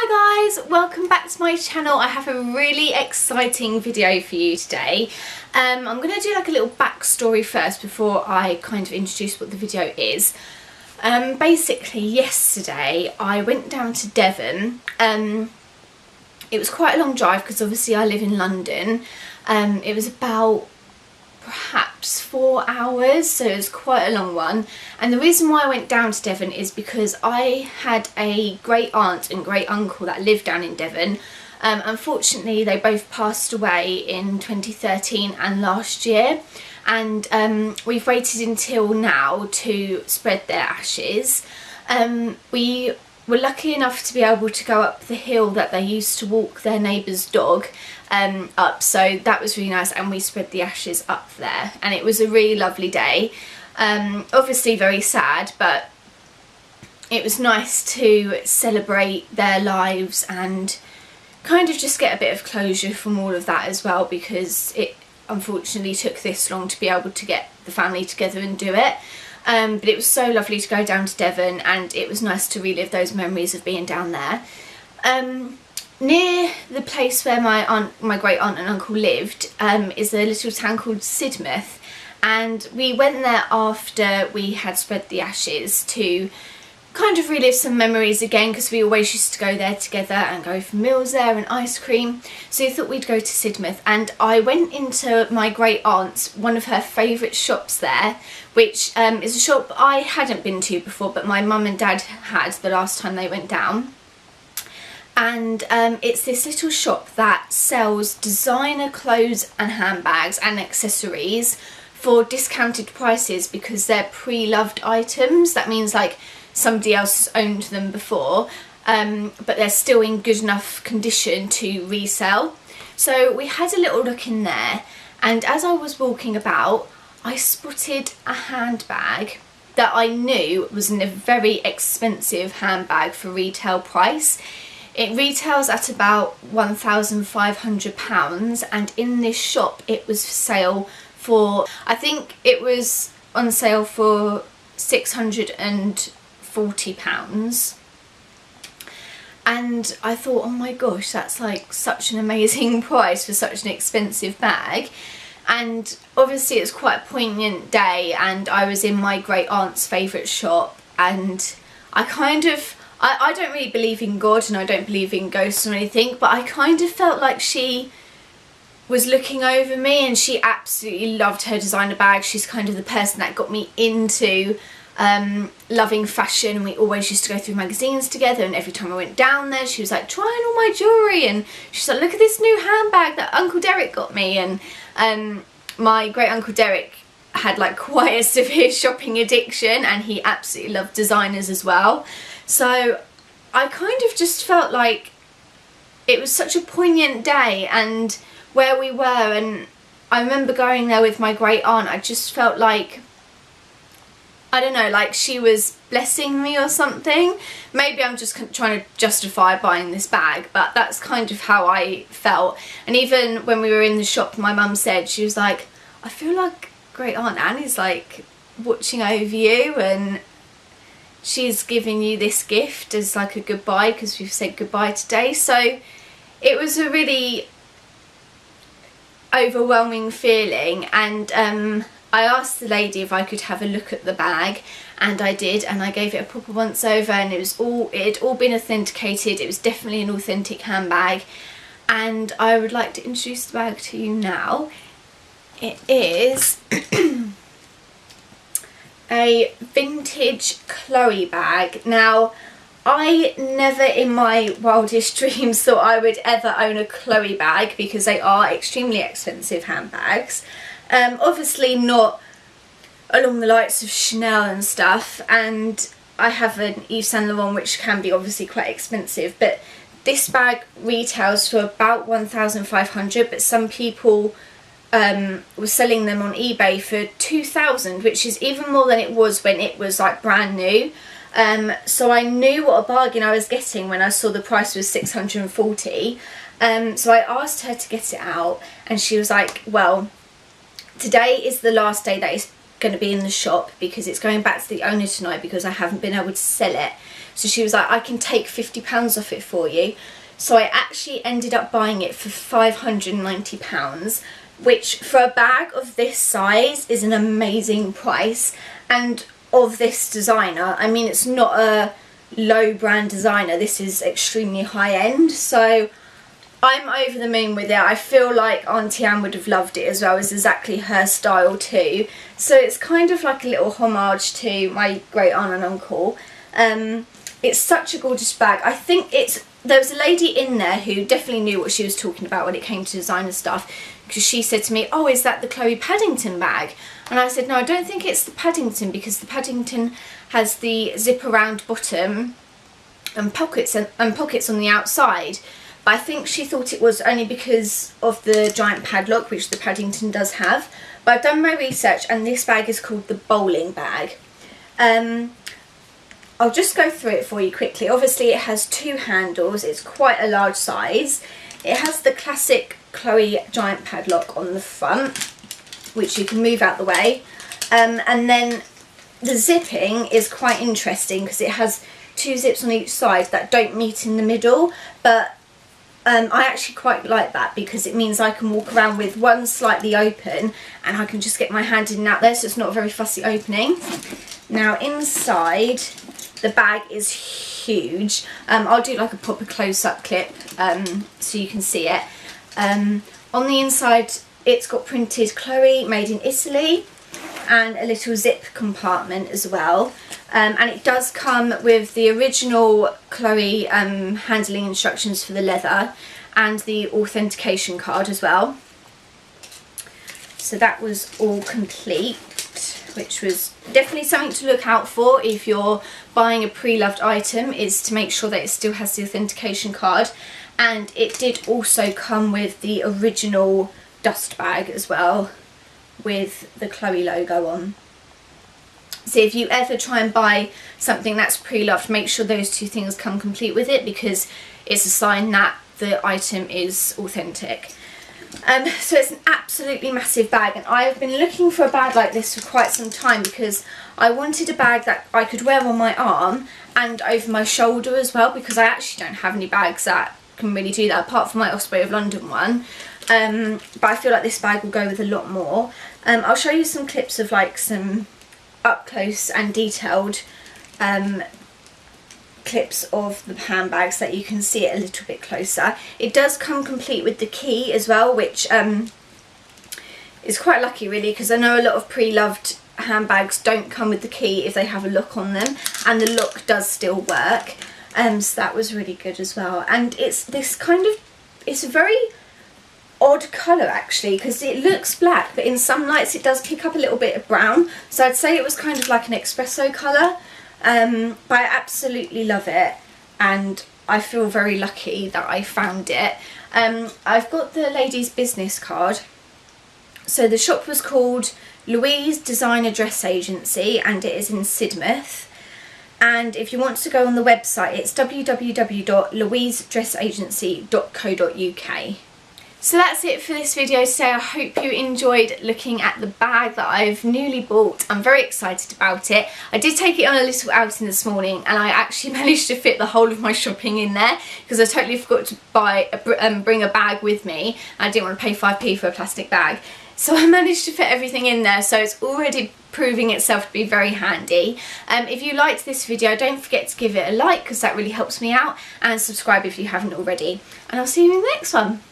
Hi guys, welcome back to my channel. I have a really exciting video for you today. I'm going to do like a little backstory first before I kind of introduce what the video is. Basically yesterday I went down to Devon. It was quite a long drive because obviously I live in London. It was about perhaps 4 hours, so it was quite a long one. And the reason why I went down to Devon is because I had a great aunt and great uncle that lived down in Devon. Unfortunately they both passed away in 2013 and last year, and we've waited until now to spread their ashes. We were lucky enough to be able to go up the hill that they used to walk their neighbour's dog up, so that was really nice, and we spread the ashes up there and it was a really lovely day. Obviously very sad, but it was nice to celebrate their lives and kind of just get a bit of closure from all of that as well, because it unfortunately took this long to be able to get the family together and do it. But it was so lovely to go down to Devon, and it was nice to relive those memories of being down there. Near the place where my great aunt and uncle lived is a little town called Sidmouth, and we went there after we had spread the ashes to kind of relive some memories again, because we always used to go there together and go for meals there and ice cream. So we thought we'd go to Sidmouth, and I went into my great aunt's, one of her favourite shops there, which is a shop I hadn't been to before, but my mum and dad had the last time they went down. And it's this little shop that sells designer clothes and handbags and accessories for discounted prices, because they're pre-loved items. That means like somebody else has owned them before, but they're still in good enough condition to resell. So we had a little look in there, and as I was walking about I spotted a handbag that I knew was a very expensive handbag for retail price. It retails at about £1,500, and in this shop it was for sale for, I think it was on sale for £640. And I thought, oh my gosh, that's like such an amazing price for such an expensive bag. And obviously it's quite a poignant day, and I was in my great aunt's favourite shop, and I kind of, I don't really believe in God and I don't believe in ghosts or anything, but I kind of felt like she was looking over me, and she absolutely loved her designer bag. She's kind of the person that got me into loving fashion, and we always used to go through magazines together, and every time I went down there she was like trying all my jewellery, and she's like, look at this new handbag that Uncle Derek got me. And my great uncle Derek had like quite a severe shopping addiction, and he absolutely loved designers as well. So I kind of just felt like it was such a poignant day and where we were, and I remember going there with my great aunt. I just felt like, I don't know, like she was blessing me or something. Maybe I'm just trying to justify buying this bag, but that's kind of how I felt. And even when we were in the shop, my mum said, she was like, I feel like great aunt Annie's like watching over you, and she's giving you this gift as like a goodbye, because we've said goodbye today. So it was a really overwhelming feeling, and I asked the lady if I could have a look at the bag, and I did, and I gave it a proper once over, and it had all been authenticated. It was definitely an authentic handbag, and I would like to introduce the bag to you now. It is a vintage CHOLÈ bag. Now, I never in my wildest dreams thought I would ever own a CHOLÈ bag, because they are extremely expensive handbags. Obviously not along the likes of Chanel and stuff, and I have an Yves Saint Laurent, which can be obviously quite expensive, but this bag retails for about £1,500, but some people were selling them on eBay for £2,000, which is even more than it was when it was like brand new. So I knew what a bargain I was getting when I saw the price was £640. So I asked her to get it out, and she was like, well, today is the last day that it's going to be in the shop, because it's going back to the owner tonight, because I haven't been able to sell it. so she was like, I can take £50 off it for you. So I actually ended up buying it for £590, which for a bag of this size is an amazing price, and of this designer. I mean, it's not a low brand designer, this is extremely high end, so I'm over the moon with it. I feel like Auntie Anne would have loved it as well. It's exactly her style too. So it's kind of like a little homage to my great aunt and uncle. It's such a gorgeous bag. I think there was a lady in there who definitely knew what she was talking about when it came to designer stuff, because she said to me, oh, is that the Chloe Paddington bag? And I said, no, I don't think it's the Paddington, because the Paddington has the zip around bottom and pockets on the outside. But I think she thought it was only because of the giant padlock, which the Paddington does have. But I've done my research, and this bag is called the bowling bag. I'll just go through it for you quickly. Obviously it has 2 handles, it's quite a large size. It has the classic Chloe giant padlock on the front, which you can move out the way. And then the zipping is quite interesting because it has 2 zips on each side that don't meet in the middle, but I actually quite like that because it means I can walk around with one slightly open and I can just get my hand in and out there, so it's not a very fussy opening. Now inside, the bag is huge. I'll do like a proper close-up clip so you can see it. On the inside, it's got printed Chloe made in Italy and a little zip compartment as well. And it does come with the original Chloe handling instructions for the leather and the authentication card as well. So that was all complete, which was definitely something to look out for if you're buying a pre-loved item, is to make sure that it still has the authentication card. And it did also come with the original dust bag as well, with the Chloe logo on. So if you ever try and buy something that's pre-loved, make sure those 2 things come complete with it, because it's a sign that the item is authentic. So it's an absolutely massive bag, and I've been looking for a bag like this for quite some time because I wanted a bag that I could wear on my arm and over my shoulder as well, because I actually don't have any bags that can really do that apart from my Osprey of London one. But I feel like this bag will go with a lot more. I'll show you some clips of like some up close and detailed clips of the handbag so that you can see it a little bit closer. It does come complete with the key as well, which is quite lucky really, because I know a lot of pre-loved handbags don't come with the key if they have a lock on them, and the lock does still work. So that was really good as well. And it's this kind of, it's a very odd colour actually, because it looks black, but in some lights it does pick up a little bit of brown, so I'd say it was kind of like an espresso colour. But I absolutely love it, and I feel very lucky that I found it. I've got the lady's business card. So the shop was called Louise Designer Dress Agency, and it is in Sidmouth. And if you want to go on the website, it's www.louisedressagency.co.uk. So that's it for this video today. I hope you enjoyed looking at the bag that I've newly bought. I'm very excited about it. I did take it on a little outing this morning, and I actually managed to fit the whole of my shopping in there because I totally forgot to bring a bag with me. I didn't want to pay 5p for a plastic bag. So I managed to fit everything in there, so it's already proving itself to be very handy. If you liked this video, don't forget to give it a like because that really helps me out, and subscribe if you haven't already. And I'll see you in the next one.